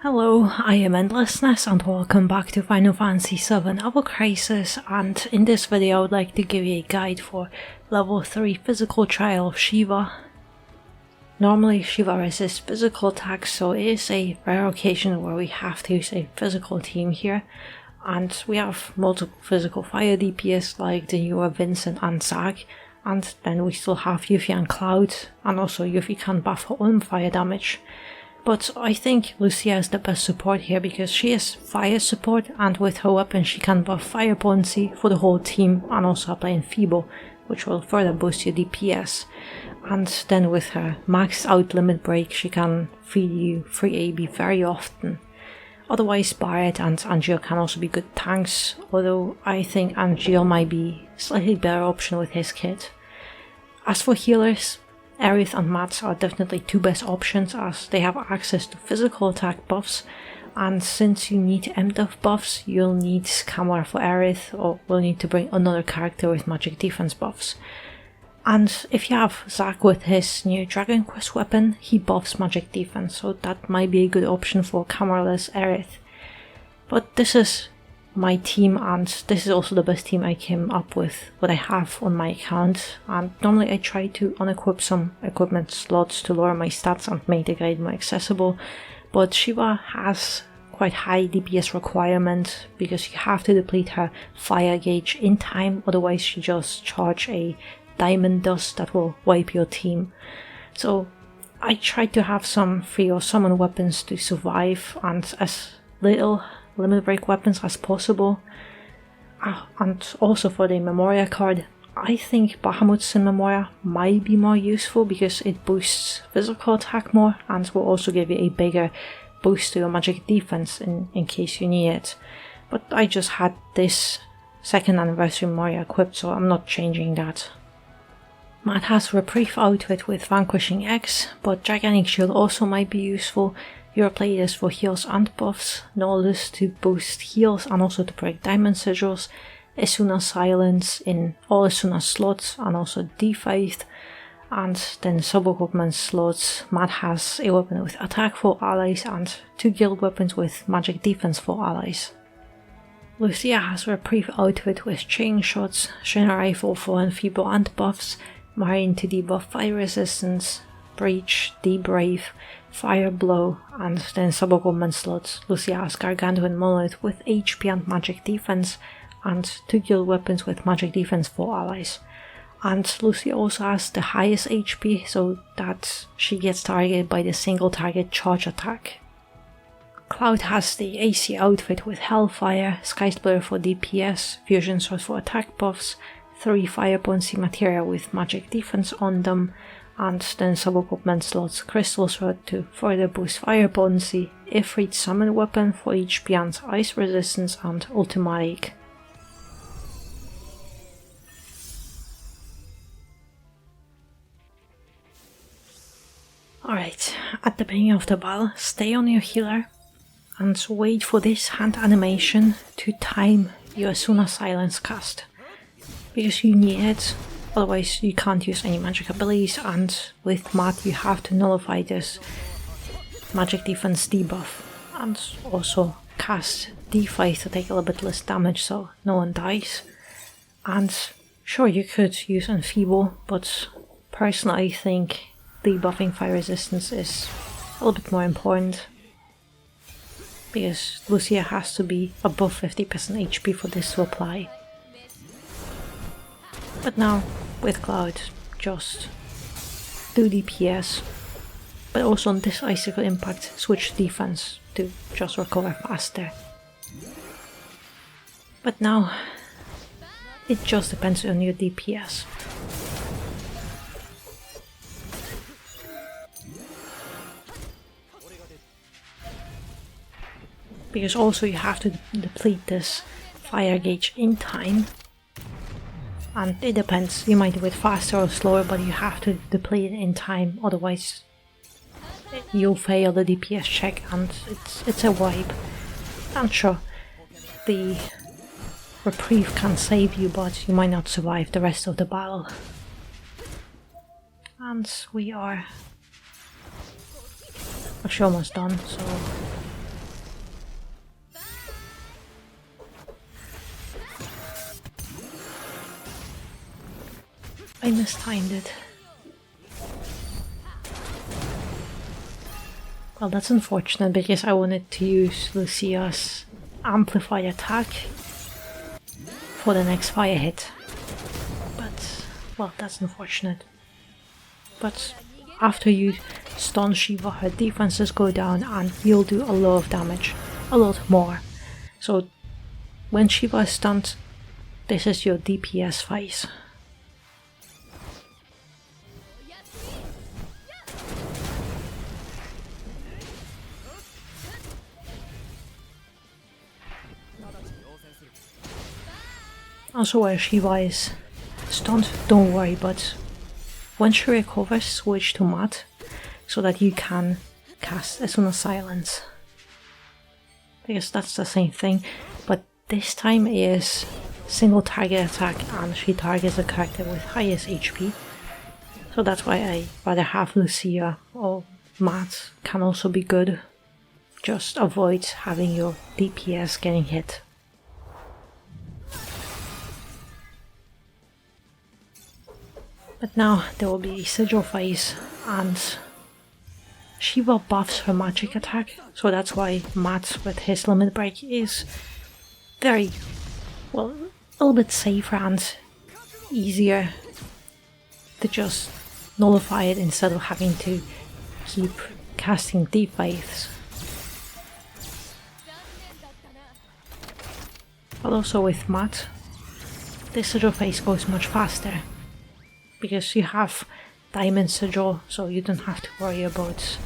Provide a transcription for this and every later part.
Hello, I am Endlessness and welcome back to Final Fantasy VII Level Crisis, and in this video I would like to give you a guide for level 3 physical trial of Shiva. Normally Shiva resists physical attacks, so it is a rare occasion where we have to use a physical team here, and we have multiple physical fire DPS like the newer Vincent and Zag, and then we still have Yuffie and Cloud, and also Yuffie can buff her own fire damage. But I think Lucia is the best support here because she is fire support, and with her weapon she can buff fire potency for the whole team and also apply Enfeeble, which will further boost your DPS. And then with her maxed out limit break she can feed you free AB very often. Otherwise Barret and Angeal can also be good tanks, although I think Angeal might be a slightly better option with his kit. As for healers, Aerith and Mats are definitely two best options as they have access to physical attack buffs, and since you need MDF buffs you'll need Camera for Aerith, or will need to bring another character with magic defense buffs. And if you have Zack with his new Dragon Quest weapon, he buffs magic defense, so that might be a good option for cameraless Aerith. But this is my team, and this is also the best team I came up with, what I have on my account, and normally I try to unequip some equipment slots to lower my stats and make the guide more accessible, but Shiva has quite high DPS requirement because you have to deplete her fire gauge in time, otherwise you just charge a diamond dust that will wipe your team. So I try to have some free or summon weapons to survive, and as little limit break weapons as possible. And also for the Memoria card, I think Bahamut's in Memoria might be more useful because it boosts physical attack more and will also give you a bigger boost to your magic defense in case you need it. But I just had this 2nd anniversary Memoria equipped, so I'm not changing that. Matt has Reprieve outfit with Vanquishing X, but Gigantic Shield also might be useful. Your play is for heals and buffs, Nodus to boost heals and also to break diamond sigils, Esuna Silence in all Esuna slots and also D5, and then sub-equipment slots. Matt has a weapon with attack for allies and 2 guild weapons with magic defense for allies. Lucia has a Reprieve outfit with chain shots, Shiner Rifle for Enfeeble and buffs, Marine to debuff fire resistance, Breach, Debrave, Fire Blow, and then sub-equipment slots. Lucia has Gargantuan Monolith with HP and magic defense, and 2 guild weapons with magic defense for allies. And Lucia also has the highest HP, so that she gets targeted by the single target charge attack. Cloud has the AC outfit with Hellfire, Skysplitter for DPS, Fusion Sword for attack buffs, 3 fire potency materia with magic defense on them, and then sub-equipment slots, Crystal Sword to further boost fire potency, Ifrit summon weapon for HP and ice resistance, and Ultimatic. Alright, at the beginning of the battle, stay on your healer and wait for this hand animation to time your Esuna Silence cast, because you need it. Otherwise you can't use any magic abilities, and with Matt you have to nullify this magic defense debuff and also cast D5 to take a little bit less damage so no one dies. And sure, you could use Enfeeble, but personally I think debuffing fire resistance is a little bit more important, because Lucia has to be above 50% HP for this to apply. But now, with Cloud, just do DPS, but also on this Icicle Impact, switch defense to just recover faster. But now, it just depends on your DPS. Because also you have to deplete this fire gauge in time. And it depends, you might do it faster or slower, but you have to deplete it in time, otherwise you'll fail the DPS check and it's a wipe. And sure, the Reprieve can save you, but you might not survive the rest of the battle. And we are actually almost done, so I mistimed it. Well, that's unfortunate because I wanted to use Lucia's amplified attack for the next fire hit. But, well, that's unfortunate. But after you stun Shiva, her defenses go down and you'll do a lot of damage. A lot more. So when Shiva is stunned, this is your DPS phase. Also, where Shiva is stunned, don't worry, but when she recovers, switch to Mat so that you can cast Asuna Silence. Because that's the same thing, but this time is single target attack and she targets a character with highest HP. So that's why I rather have Lucia, or Mat can also be good. Just avoid having your DPS getting hit. But now there will be a sigil phase and Shiva buffs her magic attack, so that's why Mat with his limit break is very, well, a little bit safer and easier to just nullify it instead of having to keep casting deep faiths. But also with Mat, this sigil phase goes much faster. Because you have Diamond Sigil, so you don't have to worry about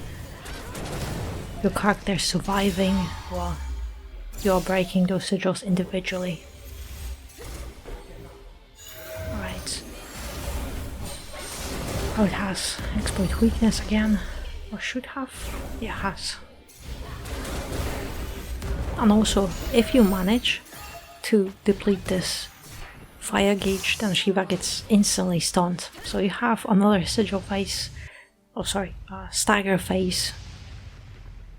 your character surviving while you're breaking those sigils individually. Alright. Oh, it has Exploit Weakness again. Or should have? Yeah, it has. And also, if you manage to deplete this fire gauge, then Shiva gets instantly stunned. So you have another sigil phase, stagger phase.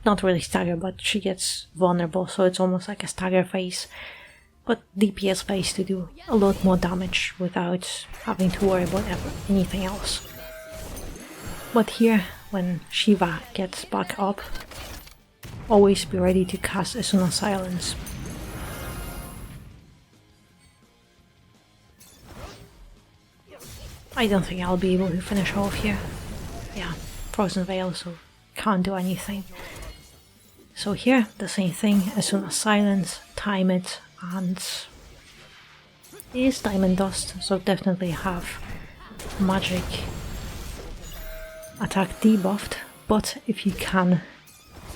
Not really stagger, but she gets vulnerable, so it's almost like a stagger phase. But DPS phase to do a lot more damage without having to worry about anything else. But here, when Shiva gets back up, always be ready to cast Asuna Silence. I don't think I'll be able to finish off here. Yeah, Frozen Veil, so can't do anything. So here, the same thing, as soon as Silence, time it, and it is Diamond Dust, so definitely have magic attack debuffed, but if you can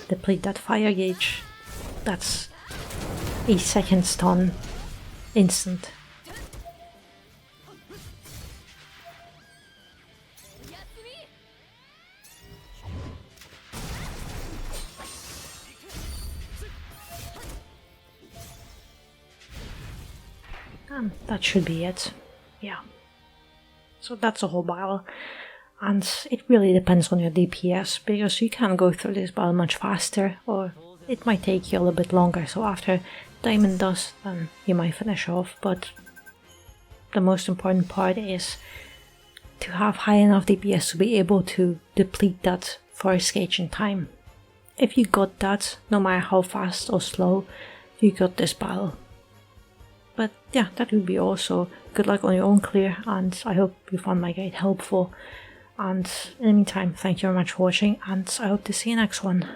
deplete that fire gauge, that's a second stun instant. And that should be it. Yeah. So that's the whole battle. And it really depends on your DPS, because you can go through this battle much faster, or it might take you a little bit longer. So after Diamond Dust, then you might finish off, but the most important part is to have high enough DPS to be able to deplete that first gauge in time. If you got that, no matter how fast or slow, you got this battle. But yeah, that would be all. So good luck on your own clear, and I hope you found my guide helpful. And in the meantime, thank you very much for watching, and I hope to see you next one.